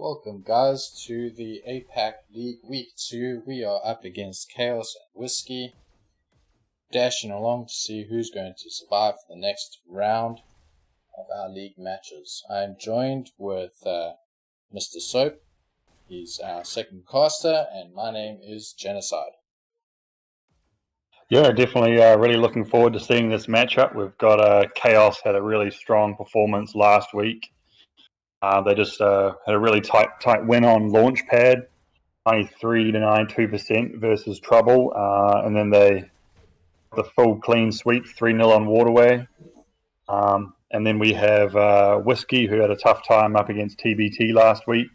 Welcome guys to the APAC League Week 2. We are up against KAOS and WSKY, dashing along to see who's going to survive for the next round of our league matches. I am joined with MrSoap. He's our second caster, and my name is Genocide. Yeah, definitely really looking forward to seeing this matchup. We've got KAOS had a really strong performance last week. They just had a really tight win on Launchpad, 93 to 92% versus Trouble, and then they the full clean sweep 3-0 on Waterway. And then we have WSKY, who had a tough time up against TBT last week.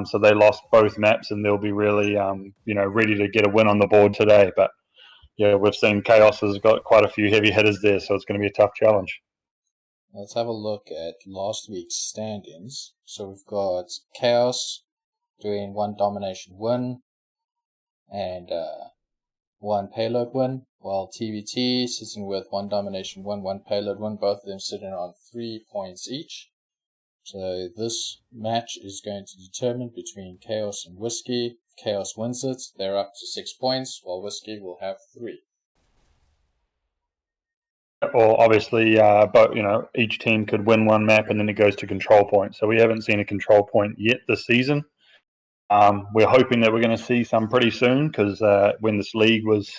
So they lost both maps, and they'll be really ready to get a win on the board today. But yeah, we've seen KAOS has got quite a few heavy hitters there, so it's going to be a tough challenge. Let's have a look at last week's stand-ins. So we've got KAOS doing one domination win and one payload win, while TBT sitting with one domination win, one payload win, both of them sitting on 3 points each. So this match is going to determine between KAOS and WSKY. If KAOS wins it, they're up to 6 points, while WSKY will have 3. Or obviously, but each team could win one map and then it goes to control point. So we haven't seen a control point yet this season. We're hoping that we're going to see some pretty soon, because when this league was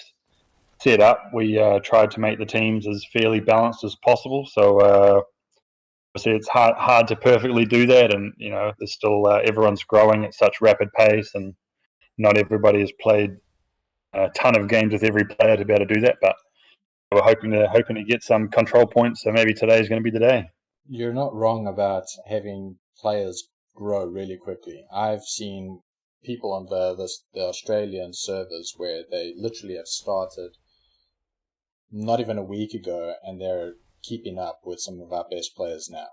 set up, we tried to make the teams as fairly balanced as possible. So obviously, it's hard to perfectly do that, and there's still everyone's growing at such rapid pace, and not everybody has played a ton of games with every player to be able to do that, but we're hoping to get some control points, so maybe today is going to be the day. You're not wrong about having players grow really quickly. I've seen people on the Australian servers where they literally have started not even a week ago, and they're keeping up with some of our best players now.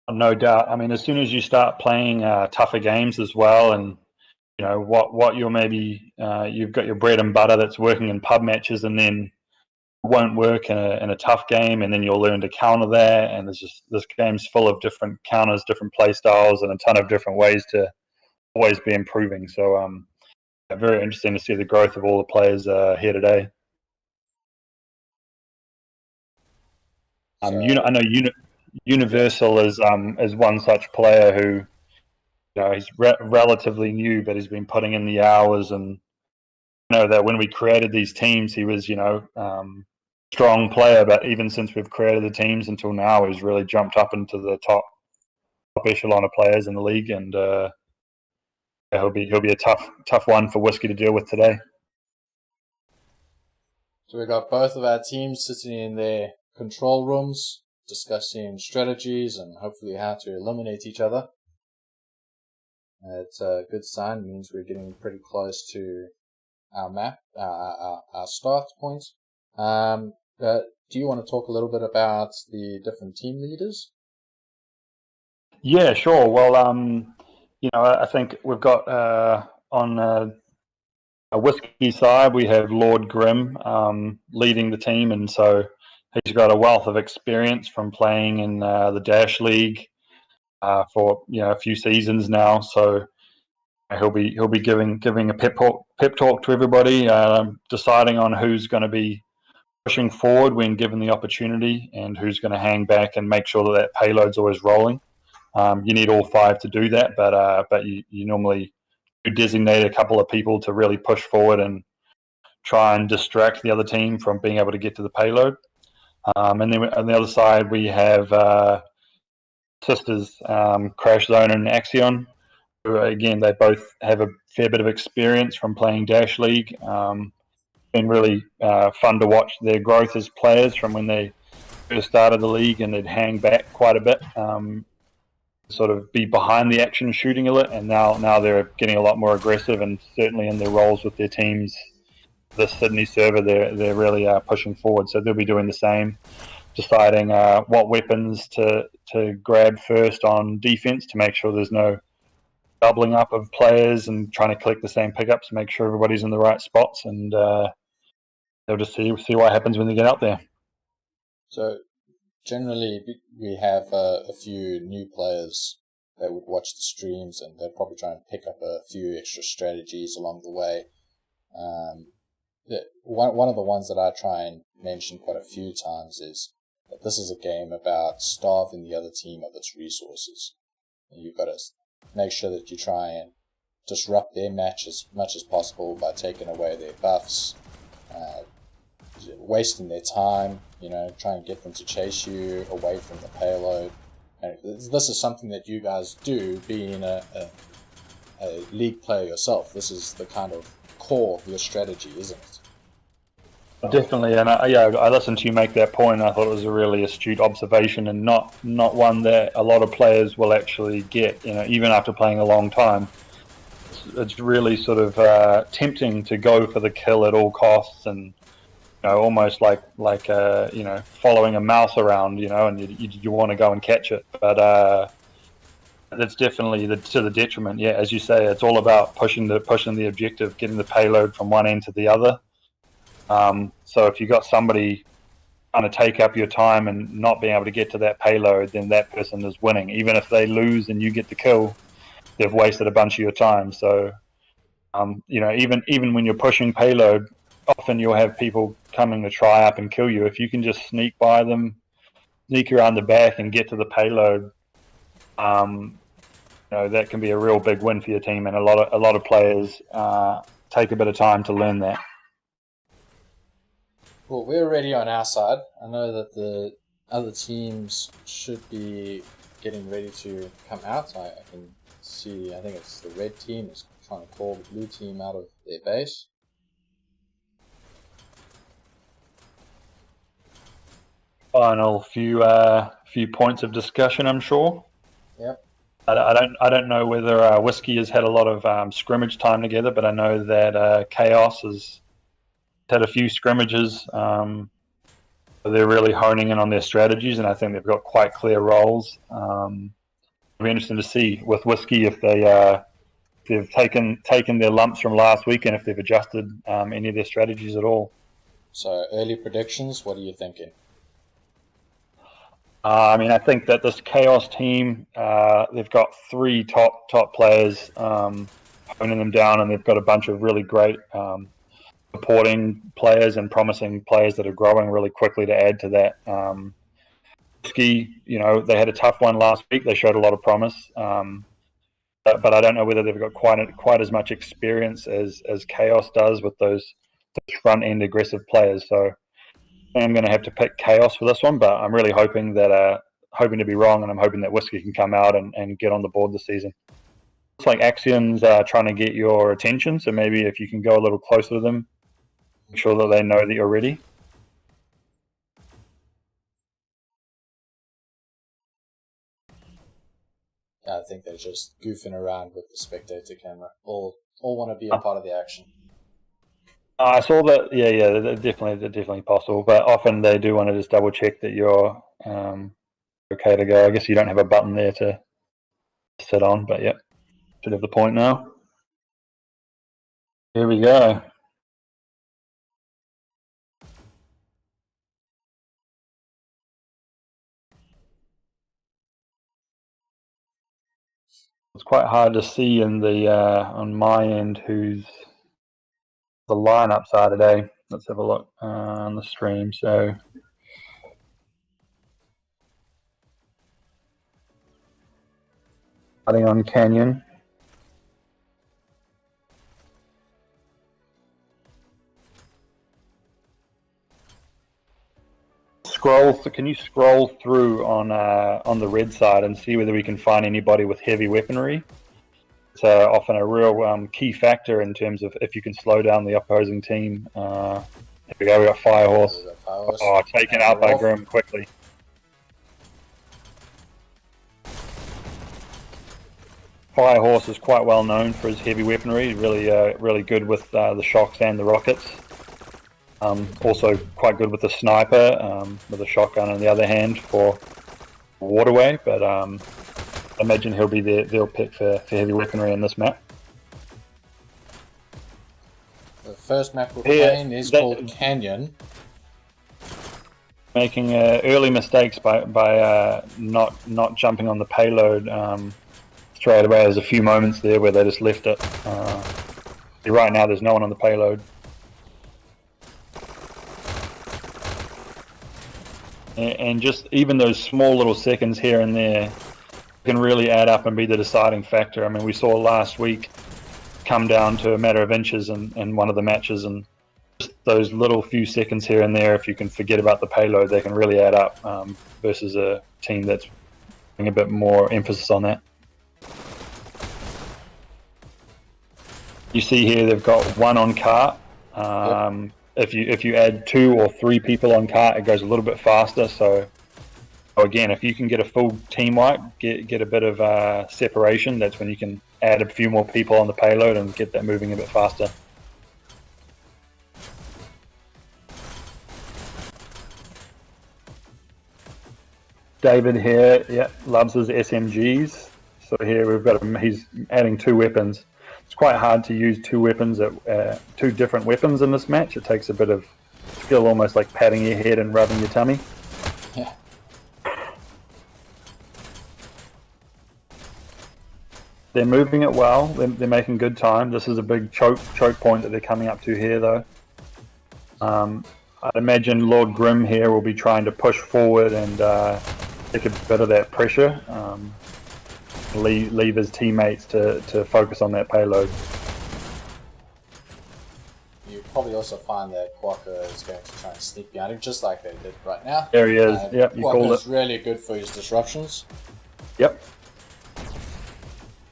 No doubt. I mean, as soon as you start playing tougher games as well, and what you're maybe you've got your bread and butter that's working in pub matches, and then won't work in a tough game, and then you'll learn to counter that. And this game's full of different counters, different play styles, and a ton of different ways to always be improving. So very interesting to see the growth of all the players here today. I know Universal is one such player who he's relatively new, but he's been putting in the hours. And I know that when we created these teams, he was strong player, but even since we've created the teams until now, he's really jumped up into the top echelon of players in the league, and he'll be a tough one for WSKY to deal with today. So we've got both of our teams sitting in their control rooms, discussing strategies and hopefully how to eliminate each other. It's a good sign. It means we're getting pretty close to our map, our start point. Do you want to talk a little bit about the different team leaders? Yeah, sure. Well, I think we've got on a WSKY side, we have Lord Grim leading the team, and so he's got a wealth of experience from playing in the Dash League for a few seasons now. So he'll be giving a pep talk to everybody, deciding on who's going to be pushing forward when given the opportunity, and who's going to hang back and make sure that payload's always rolling. You need all 5 to do that, but you normally designate a couple of people to really push forward and try and distract the other team from being able to get to the payload. And then on the other side, we have sisters, Crash Zone and Axion, who, again, they both have a fair bit of experience from playing Dash League. Been really fun to watch their growth as players from when they first started the league, and they'd hang back quite a bit, sort of be behind the action shooting a lot, and now they're getting a lot more aggressive, and certainly in their roles with their teams. The Sydney server, they're really pushing forward, so they'll be doing the same, deciding what weapons to grab first on defense to make sure there's no doubling up of players, and trying to collect the same pickups to make sure everybody's in the right spots, and they'll just see what happens when they get out there. So generally, we have a few new players they would watch the streams and they'd probably try and pick up a few extra strategies along the way. One of the ones that I try and mention quite a few times is that this is a game about starving the other team of its resources. And you've got to make sure that you try and disrupt their match as much as possible by taking away their buffs, wasting their time, try and get them to chase you away from the payload. And this is something that you guys do, being a league player yourself. This is the kind of core of your strategy, isn't it? Definitely, and I listened to you make that point. I thought it was a really astute observation, and not one that a lot of players will actually get. Even after playing a long time, it's really sort of tempting to go for the kill at all costs, and almost like following a mouse around, and you want to go and catch it, but that's definitely to the detriment. Yeah, as you say, it's all about pushing the objective, getting the payload from one end to the other. So if you've got somebody trying to take up your time and not being able to get to that payload, then that person is winning. Even if they lose and you get the kill, they've wasted a bunch of your time. So, even when you're pushing payload, often you'll have people coming to try up and kill you. If you can just sneak by them, sneak around the back and get to the payload, that can be a real big win for your team. And a lot of players take a bit of time to learn that. Well, we're ready on our side. I know that the other teams should be getting ready to come out. I can see, I think it's the red team is trying to call the blue team out of their base. Final few points of discussion, I'm sure. Yep. I don't know whether Whiskey has had a lot of scrimmage time together, but I know that KAOS has had a few scrimmages. They're really honing in on their strategies, and I think they've got quite clear roles. It'll be interesting to see with Whiskey if they've taken their lumps from last week and if they've adjusted any of their strategies at all. So early predictions, what are you thinking? I think that this KAOS team, they've got 3 top players honing them down, and they've got a bunch of really great supporting players and promising players that are growing really quickly to add to that. Whiskey, they had a tough one last week. They showed a lot of promise, but I don't know whether they've got quite as much experience as KAOS does with those front end aggressive players. So I'm going to have to pick KAOS for this one, but I'm really hoping to be wrong, and I'm hoping that Whiskey can come out and get on the board this season. Looks like Axion's trying to get your attention, so maybe if you can go a little closer to them, make sure that they know that you're ready. I think they're just goofing around with the spectator camera. All want to be a part of the action. I saw that. Yeah, they're definitely possible, but often they do want to just double check that you're okay to go. I guess you don't have a button there to sit on, but yep, should have the point now. Here we go. It's quite hard to see in the on my end who's the lineups are today. Let's have a look on the stream. So starting on Canyon. Can you scroll through on the red side and see whether we can find anybody with heavy weaponry? It's often a real key factor in terms of if you can slow down the opposing team. Here we go. We got Firehorse. Oh, taken out by Grim quickly. Firehorse is quite well known for his heavy weaponry. Really good with the shocks and the rockets. Also quite good with the sniper, with a shotgun on the other hand for waterway, but I imagine he'll be their pick for heavy weaponry in this map. The first map we're playing is called Canyon. Making early mistakes by not jumping on the payload throw it away. There's a few moments there where they just left it. Right now there's no one on the payload. And just even those small little seconds here and there can really add up and be the deciding factor. I mean, we saw last week come down to a matter of inches in one of the matches, and just those little few seconds here and there, if you can forget about the payload, they can really add up versus a team that's putting a bit more emphasis on that. You see here they've got one on cart. Yep. If you add 2 or 3 people on cart, it goes a little bit faster. So again, if you can get a full team wipe, get a bit of separation, that's when you can add a few more people on the payload and get that moving a bit faster. David here, yeah, loves his SMGs. So here we've got him, he's adding 2 weapons. It's quite hard to use 2 weapons at 2 different weapons in this match. It takes a bit of skill, almost like patting your head and rubbing your tummy. Yeah. They're moving it well. They're making good time. This is a big choke point that they're coming up to here, though. I'd imagine Lord Grim here will be trying to push forward and take a bit of that pressure. Leave his teammates to focus on that payload. You probably also find that Quokka is going to try and sneak behind him, just like they did right now. There he is. Yep, you called it. Quokka's really good for his disruptions. Yep.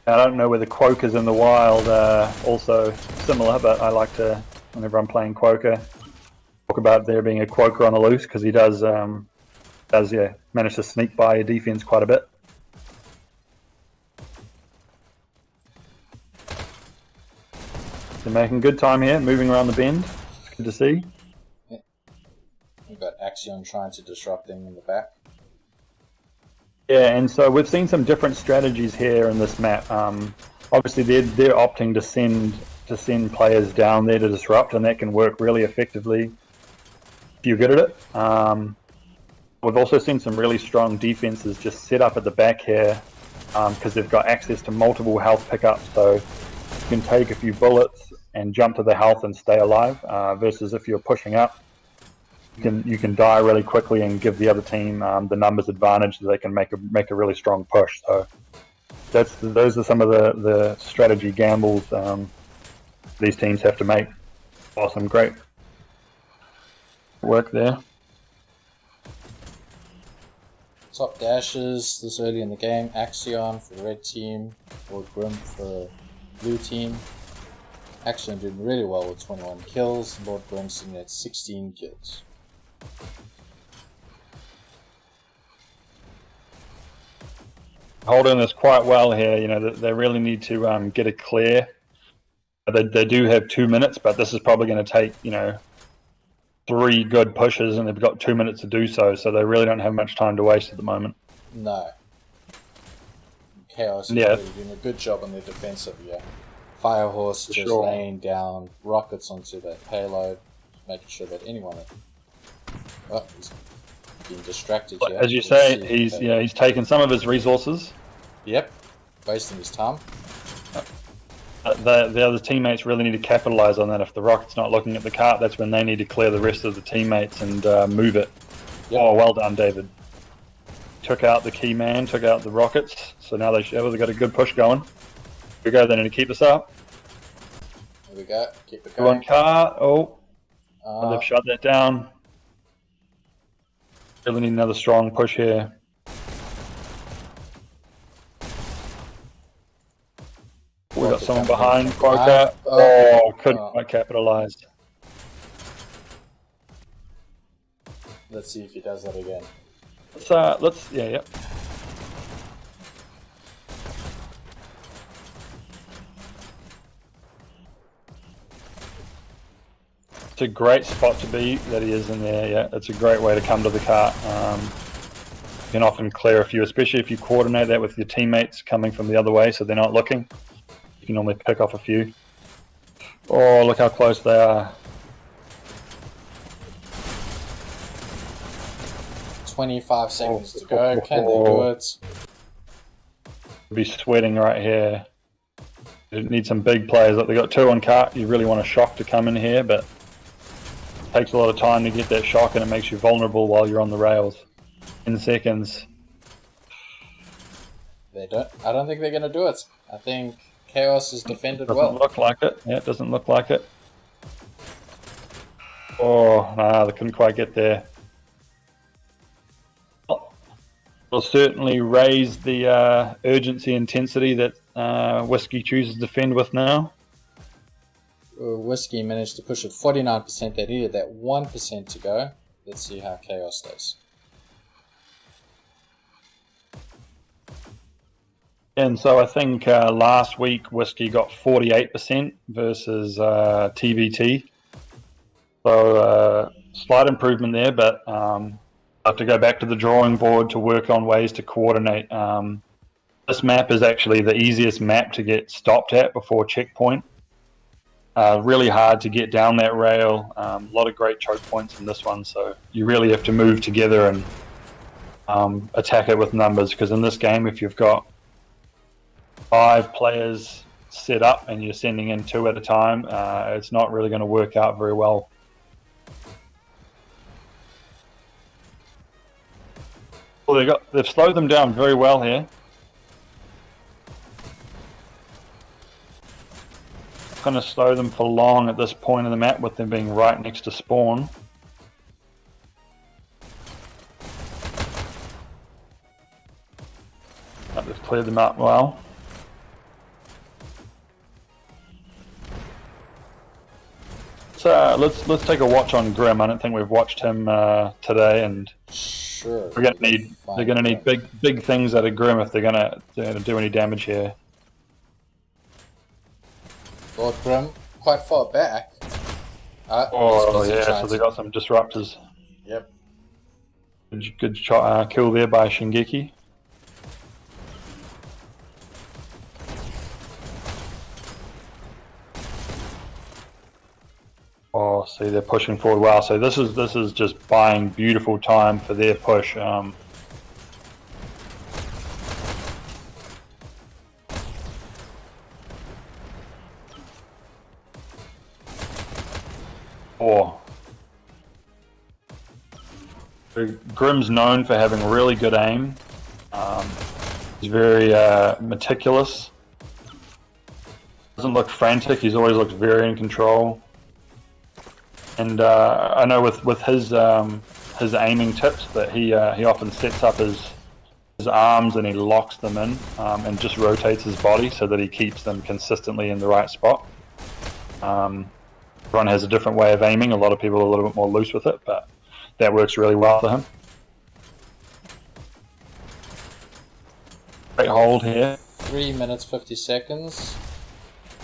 I don't know whether Quokka's in the wild also similar, but I like to, whenever I'm playing Quokka, talk about there being a Quokka on the loose, because he does manage to sneak by your defense quite a bit. They're making good time here, moving around the bend. It's good to see. Yeah. We've got Axion trying to disrupt them in the back. Yeah, and so we've seen some different strategies here in this map. Obviously, they're opting to send players down there to disrupt, and that can work really effectively if you're good at it. We've also seen some really strong defenses just set up at the back here because they've got access to multiple health pickups, so you can take a few bullets and jump to the health and stay alive, versus if you're pushing up, you can die really quickly and give the other team the numbers advantage so they can make a really strong push. So those are some of the strategy gambles these teams have to make. Awesome, great work there. Top dashes this early in the game. Axion for red team, Lord Grim for blue team. Axion doing really well with 21 kills. Lord Grim sitting at 16 kills. Holding this quite well here. You know, they really need to get it clear. They do have 2 minutes, but this is probably going to take 3 good pushes, and they've got 2 minutes to do so. So they really don't have much time to waste at the moment. No. KAOS is really doing a good job on their defensive here. Firehorse just laying down rockets onto that payload, making sure that anyone. He's being distracted here. As you say, he's taken some of his resources. Yep, wasting his time. The other teammates really need to capitalize on that. If the rocket's not looking at the cart, that's when they need to clear the rest of the teammates and move it. Yep. Oh, well done, David. Took out the key man, took out the rockets, so now they've got a good push going. Here we go, they need to keep this up. Here we go, keep it going. One cart, they've shut that down. Really need another strong push here. We got someone behind Quokka. Couldn't quite capitalize. Let's see if he does that again. Yeah. It's a great spot to be that he is in there. Yeah, it's a great way to come to the cart. You can often clear a few, especially if you coordinate that with your teammates coming from the other way, so they're not looking. You can normally pick off a few. Oh, look how close they are. 25 seconds to go. Can they do it? be sweating right here. You need some big players. Like they got 2 on cart. You really want a shock to come in here, but it takes a lot of time to get that shock, and it makes you vulnerable while you're on the rails. 10 seconds. They don't. I don't think they're going to do it. I think KAOS is defended Doesn't well. look like it. Yeah, it doesn't look like it. Oh, nah, they couldn't quite get there. Will certainly raise the urgency intensity that Whiskey chooses to defend with now. Whiskey managed to push it 49%. They needed that 1% to go. Let's see how KAOS does. And so I think last week Whiskey got 48% versus TVT. So slight improvement there, but I have to go back to the drawing board to work on ways to coordinate. This map is actually the easiest map to get stopped at before checkpoint. Really hard to get down that rail. A lot of great choke points in this one, so you really have to move together and attack it with numbers, because in this game, if you've got 5 players set up and you're sending in 2 at a time, it's not really going to work out very well. Well, they've slowed them down very well here. Not going to slow them for long at this point of the map with them being right next to spawn. But they've cleared them up well. Let's take a watch on Grim. I don't think we've watched him today, and sure, they're gonna need big things out of Grim if they're gonna do any damage here. Lord Grim quite far back. Oh yeah, so they got some disruptors. Yep. Good shot, kill there by Shingeki. Oh, see, they're pushing forward well. So this is just buying beautiful time for their push. Grim's known for having really good aim. He's very meticulous. Doesn't look frantic. He's always looked very in control. And I know with his aiming tips that he often sets up his arms and he locks them in and just rotates his body so that he keeps them consistently in the right spot. Everyone has a different way of aiming. A lot of people are a little bit more loose with it, but that works really well for him. Great hold here. 3 minutes 50 seconds.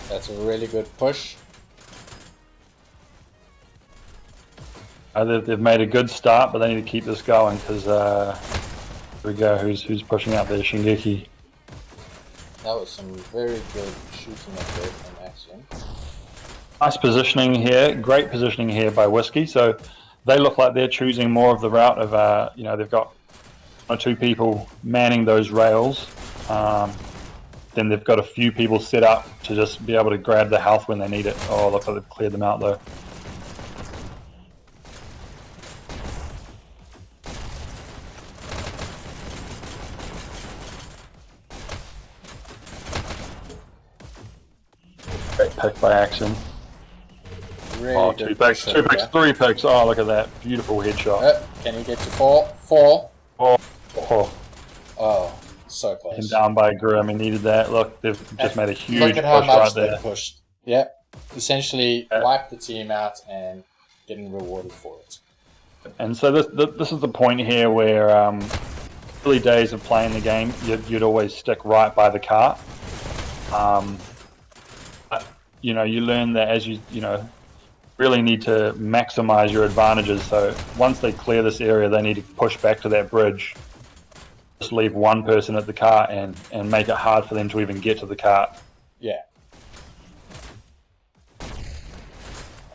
That's a really good push. They've made a good start, but they need to keep this going because here we go. Who's pushing out there? Shingeki. That was some very good shooting up there from Axiom. Nice positioning here. Great positioning here by Whiskey. So they look like they're choosing more of the route of they've got 1 or 2 people manning those rails. Then they've got a few people set up to just be able to grab the health when they need it. Oh, looks like they've cleared them out though. Great pick by Action. Really two picks, 3 picks. Oh, look at that. Beautiful headshot. Can he get to 4? 4. Oh, so close. And down by Grim. He needed that. Look, they've just made a huge push. Look at how much right they there. pushed. Yep. Essentially wiped the team out and getting rewarded for it. And so this is the point here where early days of playing the game, you'd always stick right by the cart. But, you learn that as you really need to maximize your advantages. So once they clear this area, they need to push back to that bridge. Just leave 1 person at the cart and make it hard for them to even get to the cart. Yeah.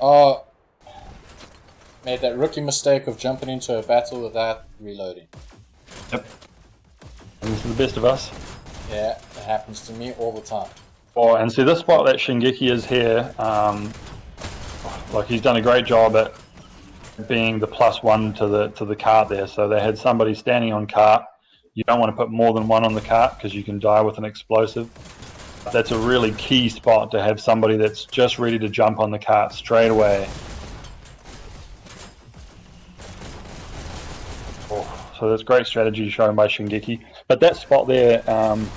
Oh, made that rookie mistake of jumping into a battle without reloading. Yep. And this is the best of us. Yeah, happens to me all the time. Oh, and see this spot that Shingeki is here, like he's done a great job at being the +1 to the cart there. So they had somebody standing on cart. You don't want to put more than one on the cart because you can die with an explosive. That's a really key spot to have somebody that's just ready to jump on the cart straight away. So that's great strategy shown by Shingeki. But that spot there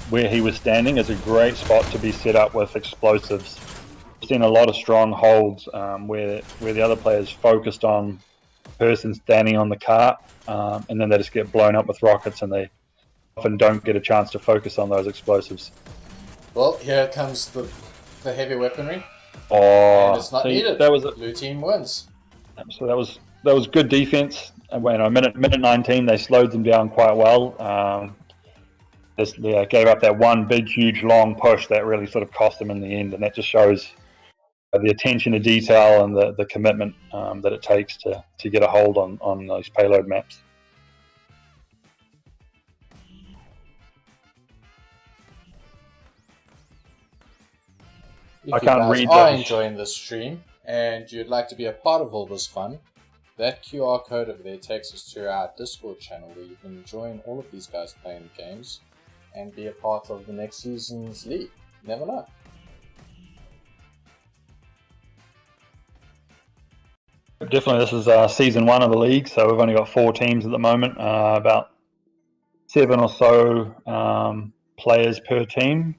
where he was standing is a great spot to be set up with explosives. I've seen a lot of strong holds where the other players focused on the person standing on the cart, and then they just get blown up with rockets, and they often don't get a chance to focus on those explosives. Well, here comes the heavy weaponry. Oh, and it's not needed. That was Blue team wins. So that was good defense. And when minute 19, they slowed them down quite well. Gave up that one big, huge, long push that really sort of cost them in the end, and that just shows the attention to detail and the commitment that it takes to get a hold on those payload maps. If you guys are enjoying this stream and you'd like to be a part of all this fun, that QR code over there takes us to our Discord channel where you can join all of these guys playing the games and be a part of the next season's league. You never know. Definitely, this is season 1 of the league, so we've only got 4 teams at the moment, about 7 or so players per team.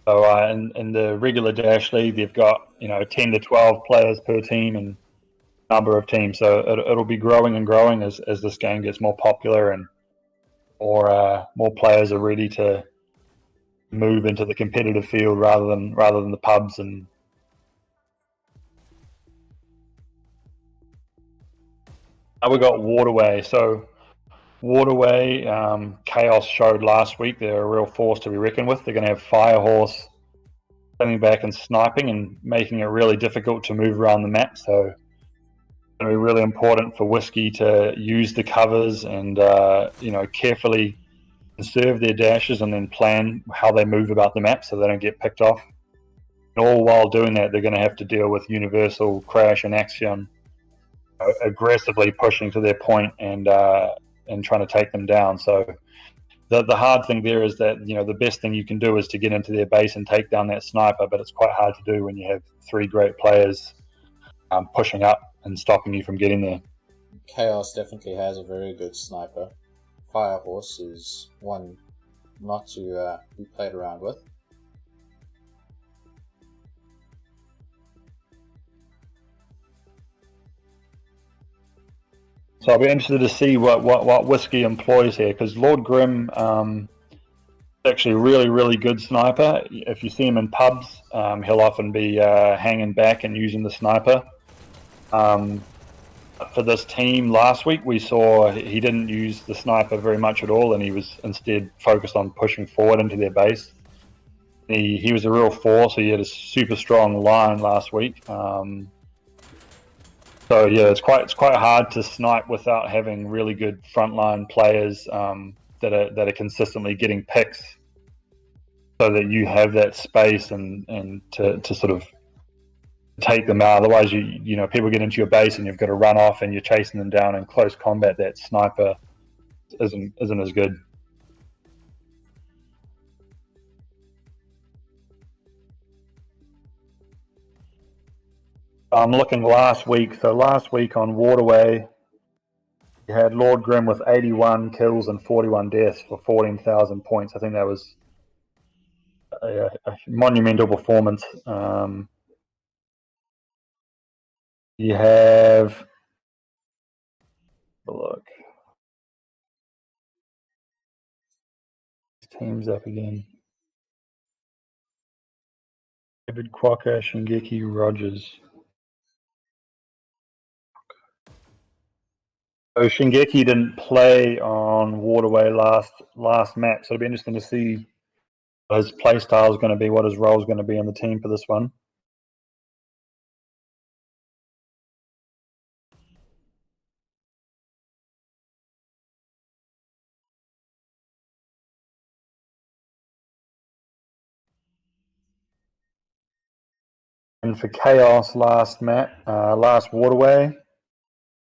So in the regular Dash League, they've got 10 to 12 players per team and number of teams. So it'll be growing and growing as this game gets more popular and more players are ready to move into the competitive field rather than the pubs. And we got Waterway. So Waterway, KAOS showed last week they're a real force to be reckoned with. They're going to have Firehorse coming back and sniping and making it really difficult to move around the map. So it's going to be really important for Whiskey to use the covers and carefully conserve their dashes and then plan how they move about the map so they don't get picked off. And all while doing that, they're going to have to deal with Universal, Crash, and Axion aggressively pushing to their point and trying to take them down. So the hard thing there is that the best thing you can do is to get into their base and take down that sniper, but it's quite hard to do when you have 3 great players pushing up and stopping you from getting there. KAOS definitely has a very good sniper. Firehorse is one not to be played around with. So I'll be interested to see what Whiskey employs here, because Lord Grim is actually a really, really good sniper. If you see him in pubs, he'll often be hanging back and using the sniper. For this team last week, we saw he didn't use the sniper very much at all, and he was instead focused on pushing forward into their base. He was a real force. He had a super strong line last week. So yeah, it's quite hard to snipe without having really good frontline players that are consistently getting picks, so that you have that space and to sort of take them out. Otherwise, people get into your base and you've got to run off and you're chasing them down in close combat. That sniper isn't as good. I'm looking last week. So last week on Waterway, you had Lord Grim with 81 kills and 41 deaths for 14,000 points. I think that was a monumental performance. You have a look. Teams up again. David Quokka, Shingeki, Rogers. So Shingeki didn't play on Waterway last map, so it'll be interesting to see what his play style is going to be, what his role is going to be on the team for this one. And for KAOS last waterway,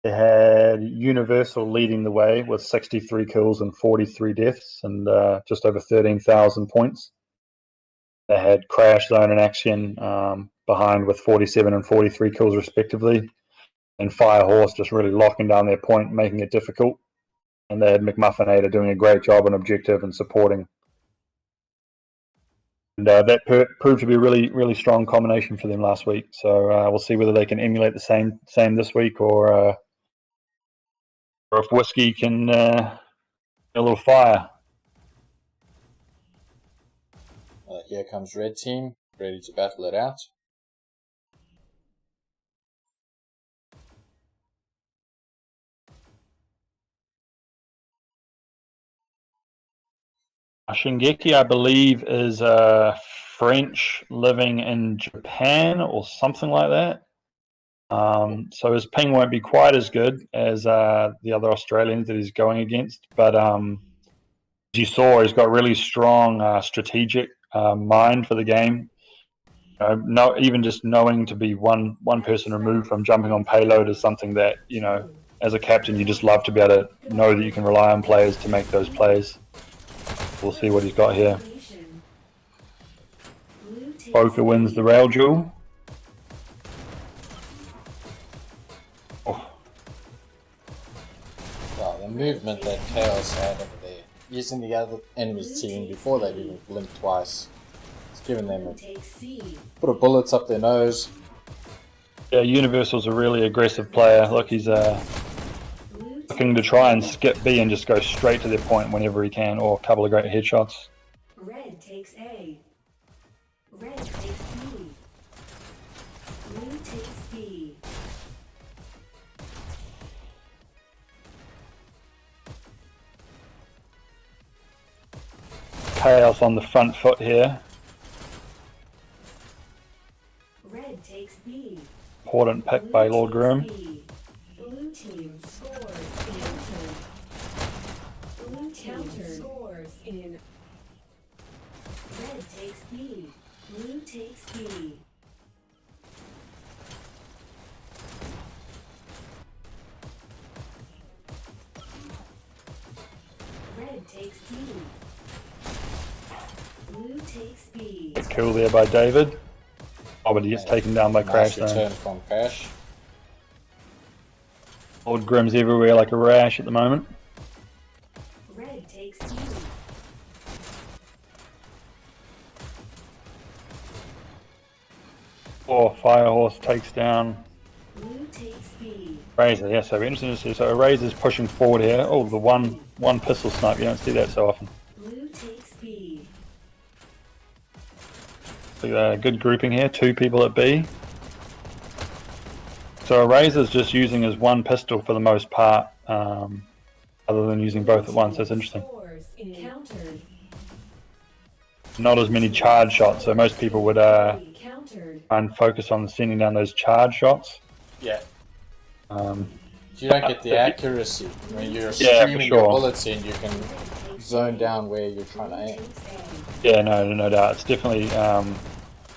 they had Universal leading the way with 63 kills and 43 deaths and just over 13,000 points. They had Crash, Zone, and Action behind with 47 and 43 kills respectively. And Firehorse just really locking down their point, making it difficult. And they had McMuffinator doing a great job on objective and supporting. And that proved to be a really, really strong combination for them last week. So we'll see whether they can emulate the same this week, or if Whiskey can a little fire. Here comes Red Team, ready to battle it out. Shingeki, I believe, is French living in Japan or something like that. So his ping won't be quite as good as the other Australians that he's going against. But as you saw, he's got really strong strategic mind for the game. Even just knowing to be one person removed from jumping on payload is something that, as a captain, you just love to be able to know that you can rely on players to make those plays. We'll see what he's got here. Boca wins the rail duel. Wow, the movement that KAOS had over there, using the other enemy's team before they even blink twice. It's giving them a put of bullets up their nose. Yeah, Universal's a really aggressive player. Look, he's looking to try and skip B and just go straight to their point whenever he can, or a couple of great headshots. Red takes A. Red takes B. Blue takes B. KAOS on the front foot here. Red takes B. Important pick by Lord Grim. Blue team scores in. Blue counter scores in. Red takes B. Blue takes B. Red takes B. Blue takes B. Good kill there by David. Oh, but he gets taken down by Crash. Nice return from Crash. Lord Grim's everywhere like a rash at the moment. Red takes B. Oh, Firehorse takes down Blue takes B. Razor. Yeah, so it'll be interesting to see. So Razor's pushing forward here. Oh, the one pistol snipe. You don't see that so often. Blue takes B. So good grouping here. 2 people at B. So Razor's just using his one pistol for the most part, other than using both at once. That's interesting. Countered. Not as many charge shots, so most people would try Countered. and focus on sending down those charge shots. Yeah. Um, You don't get the accuracy. When you're Yeah, for streaming sure. your bullets in, you can zone down where you're trying to aim. yeah, no doubt. It's definitely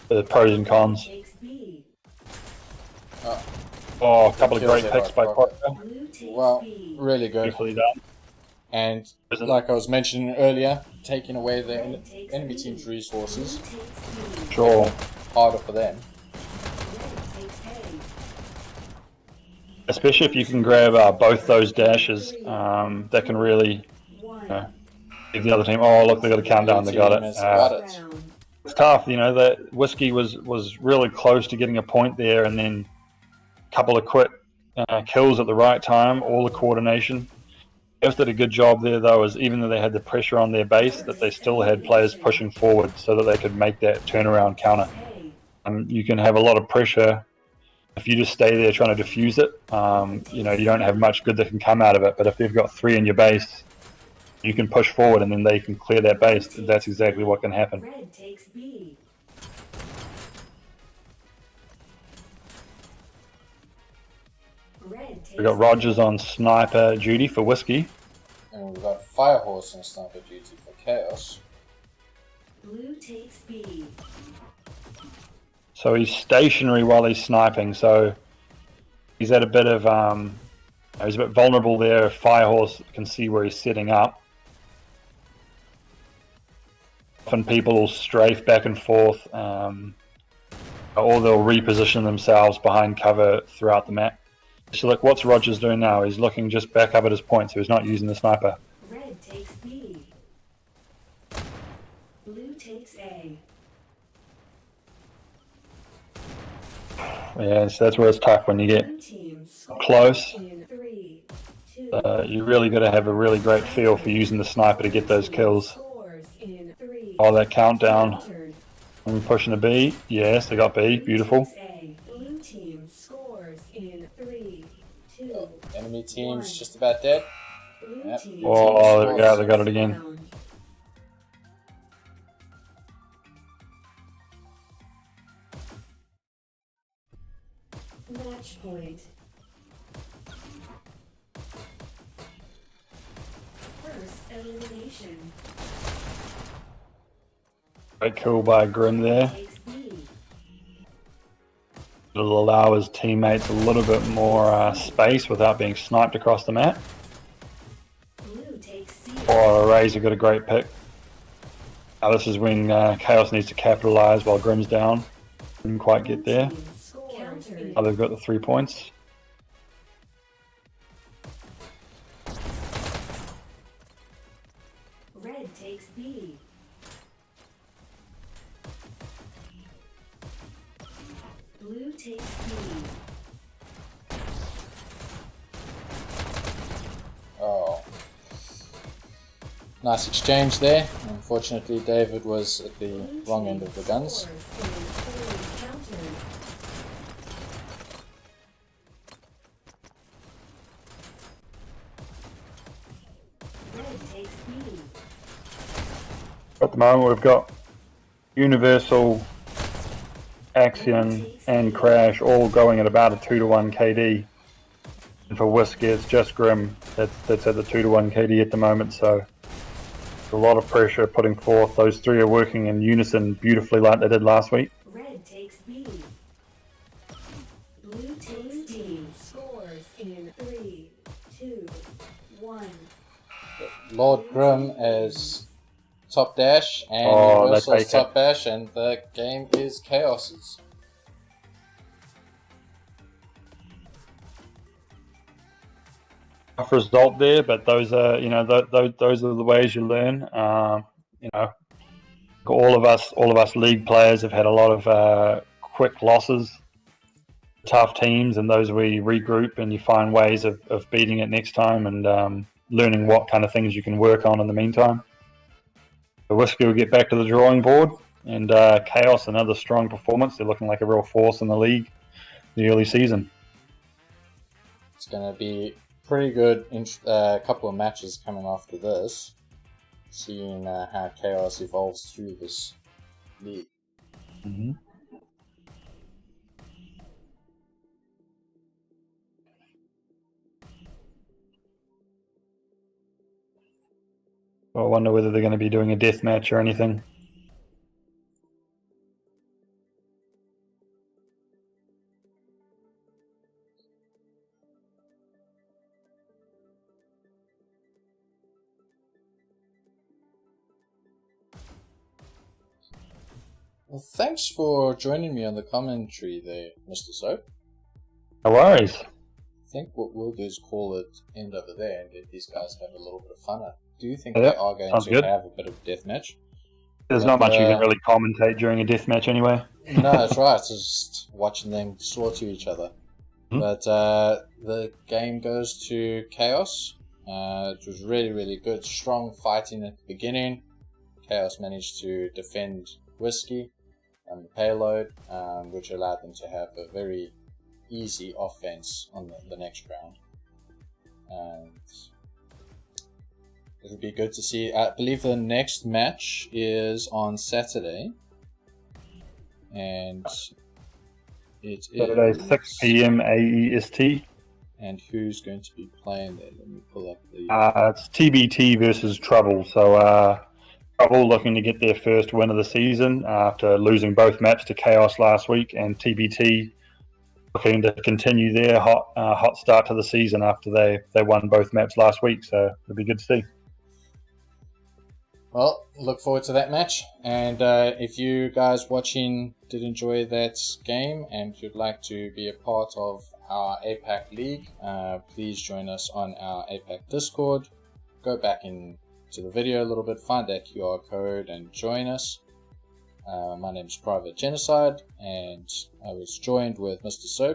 the pros and cons. Takes B. Oh, a couple of Kills great there picks by by Crocker. Crocker. Blue takes Well, B. really good. Beautifully done. And Isn't- like I was mentioning earlier, taking away the Red takes enemy B. team's resources, Blue takes B. Sure. harder for them. Red takes A. Especially if you can grab both those dashes, that can really give the other team. Oh, look, they got a countdown. They got Blue team has it. got it. Round. It's tough, that Whiskey was really close to getting a point there, and then a couple of quick kills at the right time, all the coordination. KAOS did a good job there, though, is even though they had the pressure on their base, that they still had players pushing forward so that they could make that turnaround counter. You can have a lot of pressure if you just stay there trying to defuse it. You don't have much good that can come out of it, but if they've got 3 in your base, you can push forward and then they can clear that base. That's exactly what can happen. Red takes B. Red takes We've got Rogers on sniper duty for Whiskey. And we've got Firehorse on sniper duty for KAOS. Blue takes B. So he's stationary while he's sniping. So he's at a bit of he's a bit vulnerable there. Firehorse can see where he's setting up. Often people will strafe back and forth, or they'll reposition themselves behind cover throughout the map. So look, what's Rogers doing now? He's looking just back up at his point, so he's not using the sniper. Red takes B. Blue takes A. Yeah, so that's where it's tough when you get Blue team close. in 3, 2, You really got to have a really great feel for using the sniper to get those kills. scores in 3. Oh, that countdown. Countered. I'm pushing a B. Yes, they got B. Beautiful. Takes A. Blue team scores in 3, 2. Enemy team's just about dead. Blue Yep. team Oh, there we go. takes They got it again. round. Match point. First elimination. Great kill by Grim there. Takes B. It'll allow his teammates a little bit more space without being sniped across the map. Blue takes C. Oh, Razor got a great pick. Now this is when KAOS needs to capitalize while Grim's down. Didn't quite get there. Countered. Oh, they've got the 3 points. Red takes B. Blue takes B. Oh. Nice exchange there. Unfortunately, David was at the Blue wrong team end of the guns. scores in 3. Countered. Red takes B. At the moment, we've got Universal, Axion, and Crash all going at about a 2-to-1 KD. And for Whiskey, it's just Grim that's at the 2-to-1 KD at the moment. So a lot of pressure putting forth. Those three are working in unison beautifully like they did last week. Red takes B. Blue takes D. Scores in 3, 2, 1. Lord Grim as top dash and Oh, they Universal's take it. top dash, and the game is KAOS's. Tough result there, but those are those are the ways you learn. All of us league players have had a lot of quick losses, tough teams, and those we regroup and you find ways of beating it next time and learning what kind of things you can work on in the meantime. The Whiskey will get back to the drawing board, and KAOS, another strong performance. They're looking like a real force in the league the early season. It's going to be pretty good couple of matches coming after this, seeing how KAOS evolves through this league. Mm-hmm. I wonder whether they're going to be doing a death match or anything. Well, thanks for joining me on the commentary there, MrSoap. No worries. I think what we'll do is call it end over there and let these guys have a little bit of fun. I do think Yeah, they are going sounds to good. have a bit of deathmatch. There's But, not much you can really commentate during a death match anyway. No, that's right. It's just watching them slaughter each other. Hmm. But the game goes to KAOS. It was really, really good. Strong fighting at the beginning. KAOS managed to defend Whiskey and the payload, which allowed them to have a very easy offense on the next round. And it'll be good to see. I believe the next match is on Saturday. And it Saturday, is 6 p.m. AEST. And who's going to be playing there? Let me pull up the. It's TBT versus Trouble. So trouble looking to get their first win of the season after losing both maps to KAOS last week, and TBT looking to continue their hot start to the season after they won both maps last week. So it'll be good to see. Well, look forward to that match. And if you guys watching did enjoy that game and you'd like to be a part of our APAC League, please join us on our APAC Discord. Go back into the video a little bit, find that QR code and join us. My name is Private Genocide, and I was joined with MrSoap.